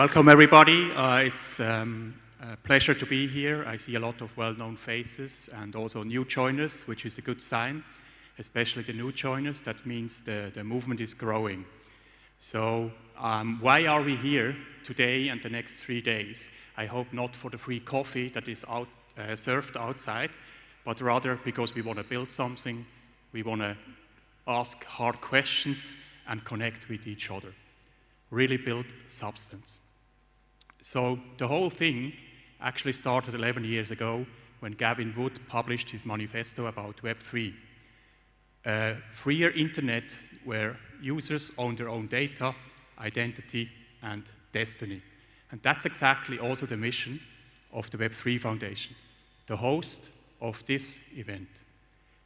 Welcome everybody. It's a pleasure to be here. I see a lot of well-known faces and also new joiners, which is a good sign, especially the new joiners. That means the movement is growing. So why are we here today and the next 3 days? I hope not for the free coffee that is served outside, but rather because we want to build something, we want to ask hard questions and connect with each other. Really build substance. So the whole thing actually started 11 years ago when Gavin Wood published his manifesto about Web3. A freer internet where users own their own data, identity, and destiny. And that's exactly also the mission of the Web3 Foundation, the host of this event.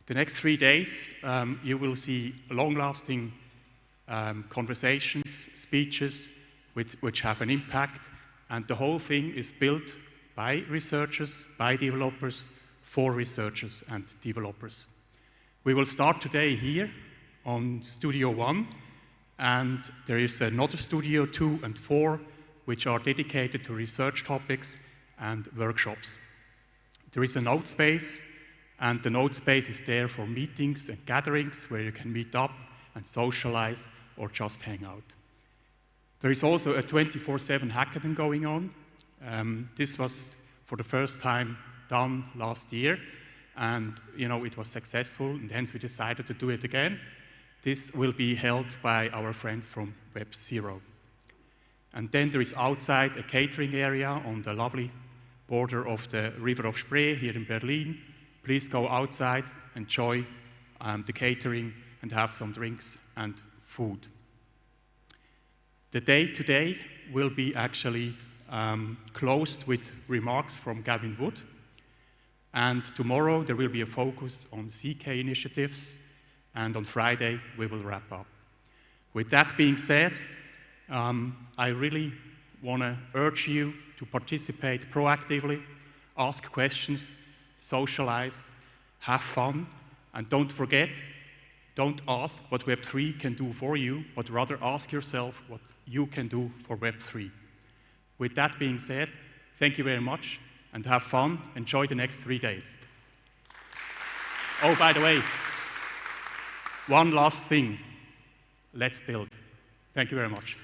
The next 3 days, you will see long-lasting conversations, speeches which have an impact, and the whole thing is built by researchers, by developers, for researchers and developers. We will start today here on Studio 1, and there is another Studio 2 and 4 which are dedicated to research topics and workshops. There is a note space, and the note space is there for meetings and gatherings where you can meet up and socialize or just hang out. There is also a 24/7 hackathon going on. This was for the first time done last year, and it was successful, and hence we decided to do it again. This will be held by our friends from Web0. And then there is outside a catering area on the lovely border of the River of Spree here in Berlin. Please go outside, enjoy the catering, and have some drinks and food. The day today will be actually closed with remarks from Gavin Wood, and tomorrow there will be a focus on CK initiatives, and on Friday we will wrap up. With that being said, I really want to urge you to participate proactively, ask questions, socialize, have fun, and don't forget, don't ask what Web3 can do for you, but rather ask yourself what you can do for Web3. With that being said, thank you very much, and have fun. Enjoy the next 3 days. Oh, by the way, one last thing. Let's build. Thank you very much.